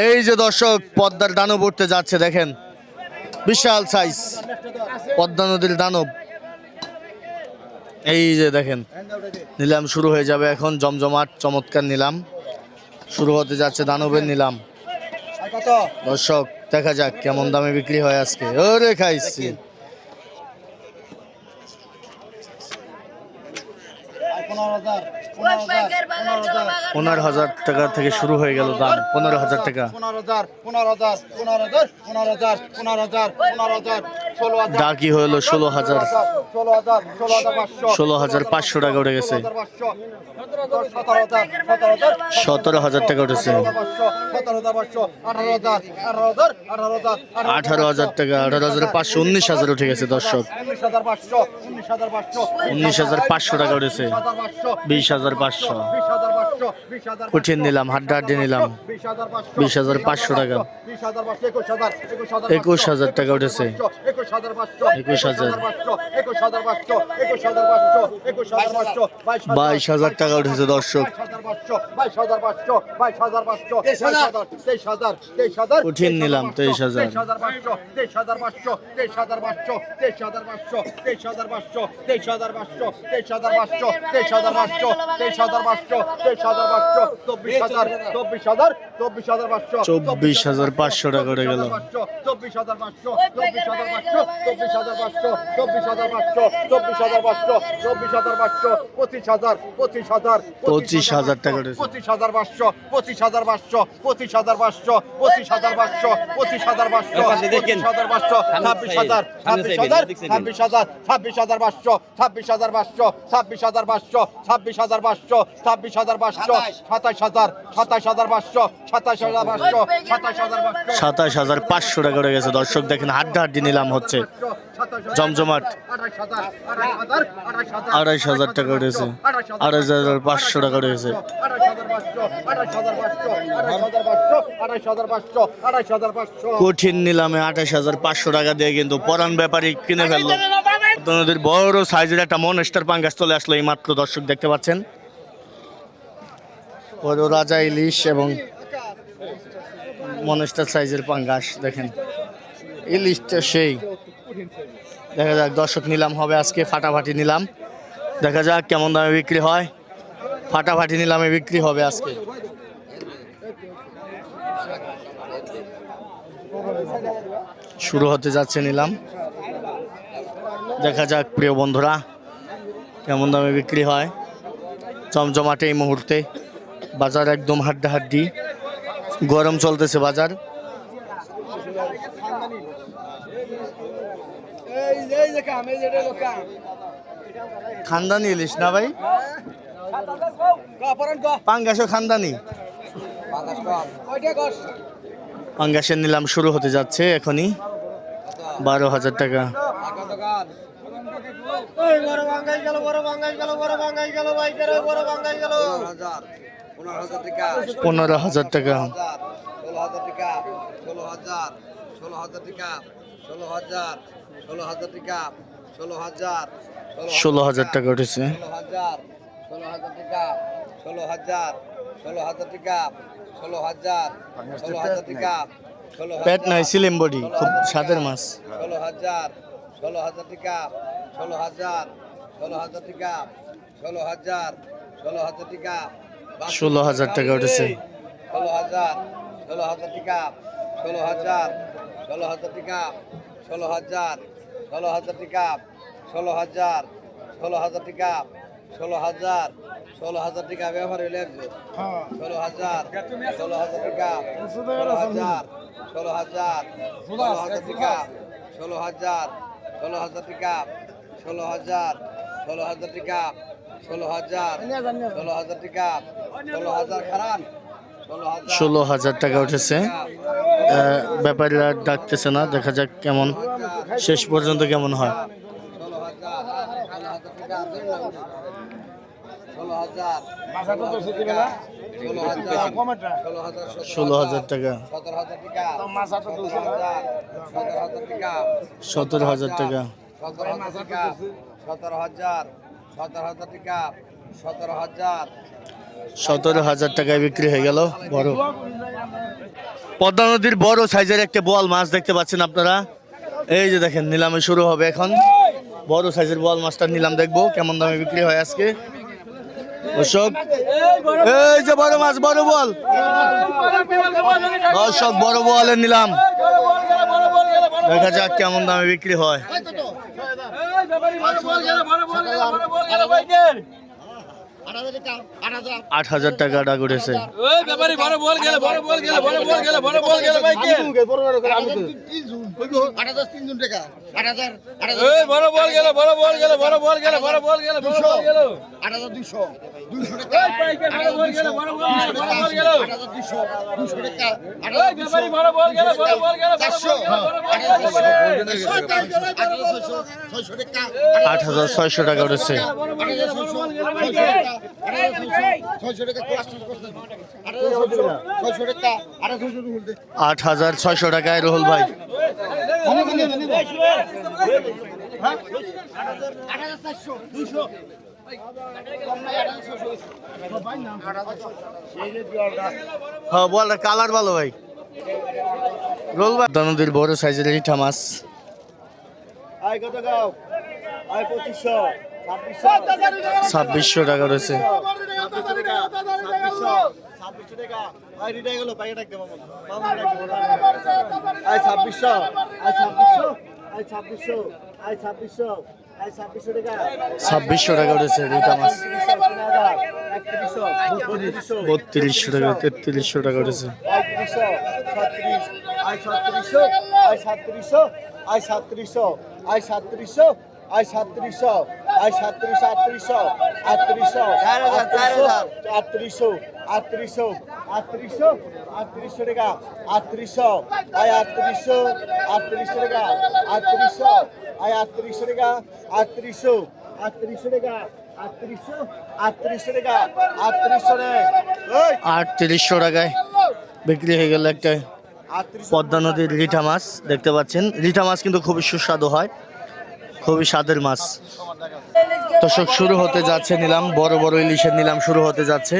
এই যে দর্শক পদ্মার দানব উঠতে যাচ্ছে, দেখেন বিশাল সাইজ পদ্মা নদীর দানব। এই যে দেখেন নিলাম শুরু হয়ে যাবে এখন, জমজমাট চমৎকার নিলাম শুরু হতে যাচ্ছে দানবের নিলাম। দর্শক দেখা যাক কেমন দামে বিক্রি হয় আজকে। ওরে খাইছি 15,000 টাকা থেকে শুরু হয়ে গেল দাম। 15,000 টাকা। ডাকি হলো 16,000, 16,500 টাকা উঠে গেছে। 17,000 টাকা উঠেছে। 18,000 টাকা, 18,500, 19,000 উঠে গেছে দর্শক। 19,500 টাকা উঠেছে। 20,500 কঠিন নিলাম, হাড্ডাহাড্ডি নিলাম। 20,500 টাকা। 21,000 টাকা উঠেছে। 21,000, 22,000 টাকা উঠেছে দর্শক। কঠিন নিলাম 23,000। 24,500 টাকা উঠে গেল। 25,000 টাকা উঠেছে। 27,500 টাকা উঠে গেছে দর্শক। দেখেন হাড্ডাহাড্ডি নিলাম হচ্ছে জমজমাট। 28,000 টাকা উঠেছে। 28,500 টাকা উঠেছে। কঠিন নিলামে 28,500 টাকা দিয়ে কিন্তু পরান ব্যাপারী কিনে ফেললো। নদীর বড় সাইজের একটা মনস্টার পাঙ্গাস চলে আসলো এই মাত্র দর্শক দেখতে পাচ্ছেন। বড় রাজা ইলিশ এবং মনস্টার সাইজের পাঙ্গাস দেখেন। ইলিশটা সেই। দেখা যাক দর্শক নিলাম হবে আজকে, ফাটাফাটি নিলাম। দেখা যাক কেমন দামে বিক্রি হয়। ফাটাফাটি নিলামে বিক্রি হবে আজকে। শুরু হতে যাচ্ছে নিলাম। দেখা যাক প্রিয় বন্ধুরা কেমন দামে বিক্রি হয়। জমজমাটে এই মুহূর্তে বাজার একদম হাড্ডাহাড্ডি, গরম চলতেছে বাজার। খানদানি ইলিশ না ভাই? পাঙ্গাসও খানদানি। পাঙ্গাসের নিলাম শুরু হতে যাচ্ছে এখনই। 12,000 টাকা। 15,000 টাকা। 16,000 টাকা উঠেছে। পেট নাই, সিলিম বডি, খুব স্বাদের মাছ। 16,000 টাকা উঠেছে। 16,000 ব্যবহার হইলে 16,000 টাকা। 16,000 টাকা। 16,000 টাকা। 16,000 টাকা। 16,000 টাকা। 16,000 খারাপ। 16,000 টাকা উঠেছে। ব্যাপারীরা ডাকতেছে না, দেখা যাক কেমন শেষ পর্যন্ত কেমন হয়। 16,000 টাকা। 17,000 টাকা। 17,000 টাকা। 17,000 টাকা। 17,000 টাকায় বিক্রি হয়ে গেল বড়। পদ্মা নদীর বড় সাইজের একটা বোয়াল মাছ দেখতে পাচ্ছেন আপনারা। এই যে দেখেন নিলামে শুরু হবে এখন। বড় সাইজের বোয়াল মাছটা নিলাম, দেখবো কেমন দামে বিক্রি হয় আজকে। দর্শক এই যে বড় মাছ, বড় বোয়াল, দর্শক বড় বোয়ালের নিলাম, দেখা যাক কেমন দামে বিক্রি হয়। 8,000 টাকা আটা করেছে। $8,600 টাকা উঠেছে। 8,600 টাকায় রুহুল ভাই। হ্যাঁ বল, কালার ভালো ভাই। রোল ভাই নদীর বড় সাইজের রিঠা মাছ। 2600 টাকা রয়েছে। ছাব্বিশশো টাকা উঠেছে রিটা মাছ। 3200 টাকা, 3300 টাকা উঠেছে। 3800 টাকায় বিক্রি হয়ে গেল একটা পদ্মা নদীর রিঠা মাছ। দেখতে পাচ্ছেন রিঠা মাছ কিন্তু খুবই সুস্বাদু হয়, খুবই স্বাদের মাছ। দর্শক শুরু হতে যাচ্ছে নিলাম, বড় বড় ইলিশের নিলাম শুরু হতে যাচ্ছে।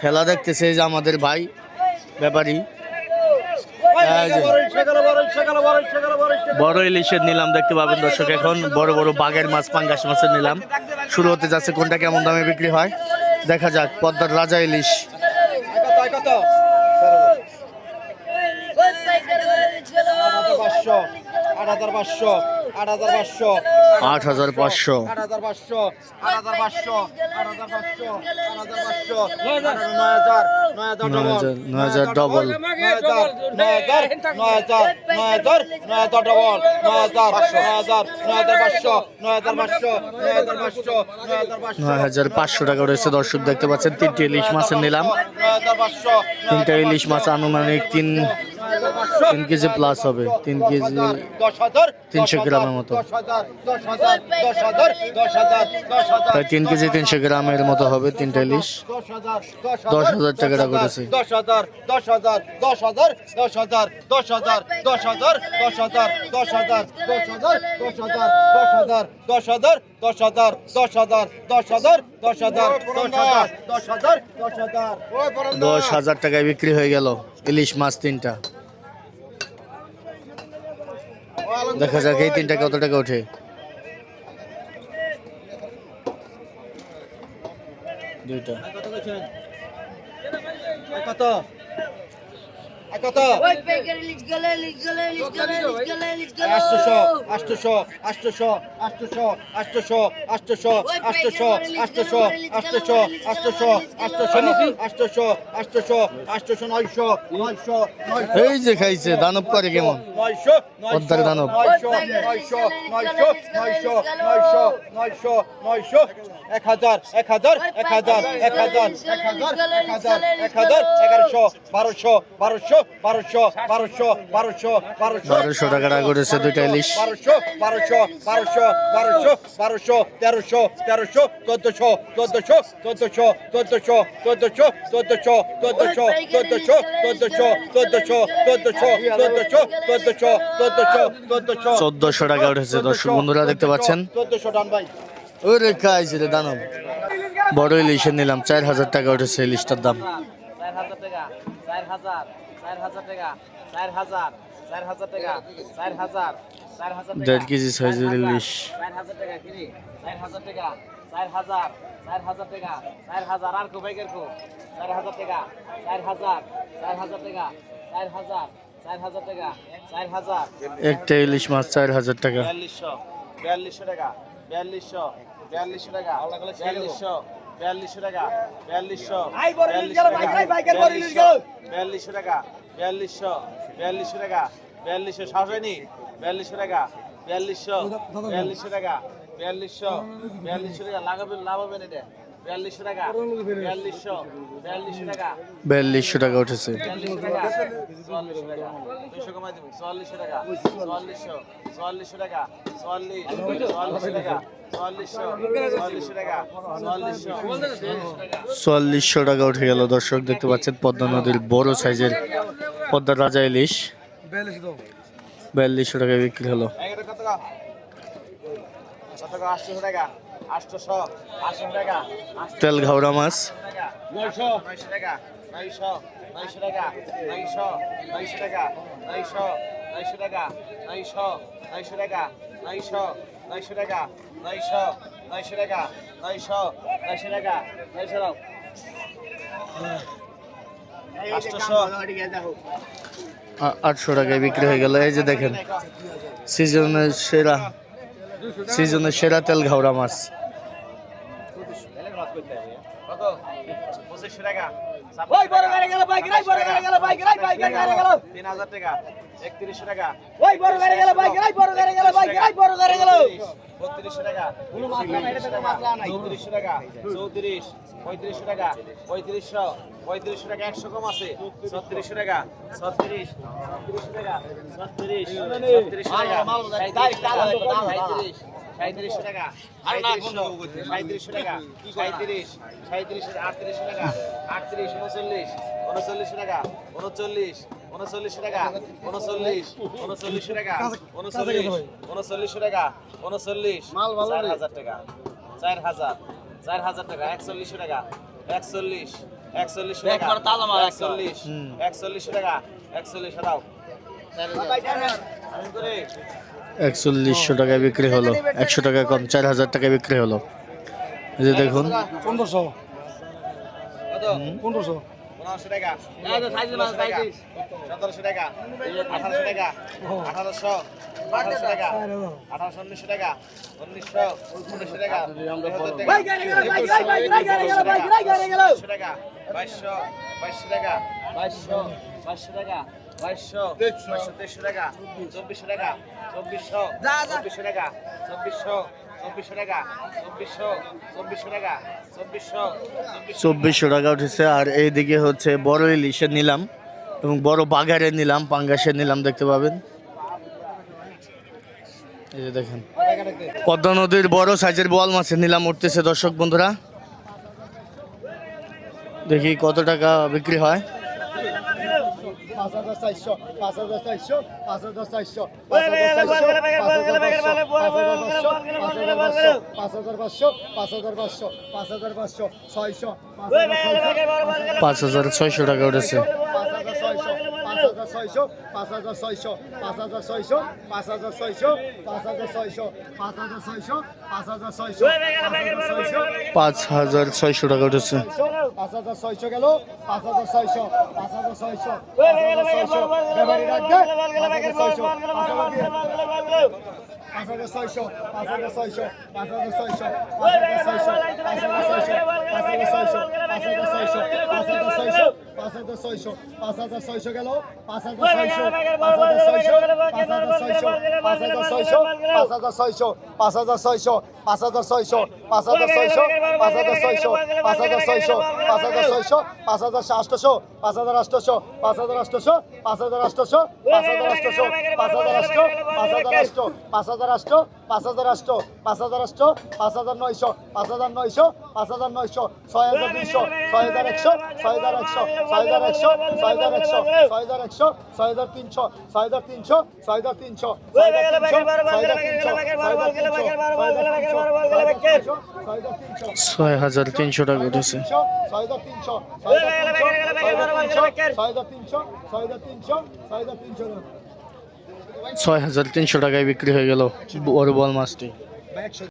খেলা দেখতেছে যে আমাদের ভাই ব্যাপারী। বড় ইলিশের নিলাম দেখতে পাবেন দর্শক। এখন বড় বড় বাগের মাছ, পাঙ্গাস মাছের নিলাম শুরু হতে যাচ্ছে। কোনটা কেমন দামে বিক্রি হয় দেখা যাক। পদ্মার রাজা ইলিশ 8,500। ডবল 9,500 টাকা রয়েছে দর্শক। দেখতে পাচ্ছেন 3টে ইলিশ মাছের নিলাম। 3টা ইলিশ মাছ আনুমানিক 3 কেজি প্লাস হবে, 3 কেজি 300 গ্রামের মতো। প্রায় 3 কেজি 300 গ্রামের মতো হবে 3টা ইলিশ। 10,000 টাকা করেছে। 10,000 টাকায় বিক্রি হয়ে গেল ইলিশ মাছ 3টা। দেখা যাক এই 3টা কত টাকা ওঠে। দুইটা কত? 800 এই যে খাইছে দানব করে কেমন পদ্মার দানব। 1200 টাকা করেছে 2টা ইলিশ। 1400 টাকা উঠেছে দর্শক বন্ধুরা দেখতে পাচ্ছেন। ওরে খাইছে রে দানব। বড় ইলিশের নিলাম 4000 টাকা উঠেছে ইলিশটার দাম। 4000 টাকা 4000 4000 টাকা 4000 4000 টাকা 4000 4000 টাকা 1.5 কেজি সাইজের ইলিশ। 4000 টাকা কিনি 4000 টাকা 4000 4000 টাকা 4000 আর কো বাইকের কো 4000 টাকা 4000 4000 টাকা 4000 4000 টাকা 4000 একটা ইলিশ মাছ 4000 টাকা। 4200 টাকা 4200 টাকা 4200 টাকা 4200 আই বড় ইলিশ গেল ভাই ভাই বাইকের বড় ইলিশ গেল 4200 টাকা 4200 টাকা 4200 সাহস হয়নি 4200 টাকা 4200 টাকা 4200 টাকা লাগাবেন লাভ হবে না এটা 4200 টাকা 4200 টাকা 4200 টাকা উঠেছে। 4200 টাকা 4400 টাকা 200 কমাই দেব 4400 টাকা 4400 টাকা 4400 টাকা 4400 টাকা 4400 টাকা উঠে গেল। দর্শক দেখতে পাচ্ছেন পদ্মা নদীর বড় সাইজের পদ্মা রাজা ইলিশ 4200 টাকায় বিক্রি হলো। কত টাকা 800 টাকা 800 টাকা তেল ঘাওড়া মাছ 900 টাকা 900 টাকা 900 টাকা 900 টাকা 900 টাকা 900 টাকা 900 টাকা 900 টাকা 800 টাকায় বিক্রি হয়ে গেল। এই যে দেখেন সিজনের সেরা তেল ঘাওড়া মাছ। কত 2500 টাকা ওই বড় গাড়ি গেল বাইক রাই বড় গাড়ি গেল বাইক রাই বাইক গাড়ি গেল 3000 টাকা 3100 টাকা ওই বড় গাড়ি গেল বাইক রাই বড় গাড়ি গেল বাইক রাই বড় গাড়ি গেল 3200 টাকা কোনো মাছলা নাই এটা মাছলা নাই 3400 টাকা 34 3500 টাকা 3500 টাকা 100 কম আছে 3600 টাকা 36 টাকা 36 টাকা মাল দাই টাকা 3700 টাকা 3700 টাকা 37 3800 টাকা 38 39 টাকা 39 টাকা 39 টাকা 39 টাকা 4000 টাকা 4000 টাকা 41 টাকা 41 টাকা 41 টাকা 41 দাও 4100 টাকায় বিক্রি হলো। 100 টাকা কম 4000 টাকায় বিক্রি হলো। এই যে দেখুন 1500 কত 1500 1500 টাকা এই তো সাইজ মাছ 1700 টাকা 1800 টাকা 1800 টাকা 1800 টাকা 1900 টাকা বাইক গাড়ি গেল বাইক রাই বাইক রাই গাড়ি গেল বাইক রাই গাড়ি গেল টাকা 2200 টাকা 2200 টাকা 2200 টাকা 2400 টাকা 2400 টাকা 2400 টাকা 2400 টাকা 2400 টাকা উঠেছে। আর এইদিকে হচ্ছে বড় ইলিশের নিলাম এবং বড় বাগারের নিলাম, পাঙ্গাসের নিলাম দেখতে পাবেন। এই যে দেখেন পদ্মা নদীর বড় সাইজের বোয়াল মাছের নিলাম উঠতেছে। দর্শক বন্ধুরা দেখি কত টাকা বিক্রি হয়। 5400 5400 5400 5600 টাকা উঠেছে। 5600 টাকা উঠেছে। 5600 গেল 5600 5600 ব্যাপারী রাখবে 5600 5600 5600 5600 গেল 5600 6000 6,300 টাকা উঠেছে। 6,300 টাকায় বিক্রি হয়ে গেল বড় বল মাছটি।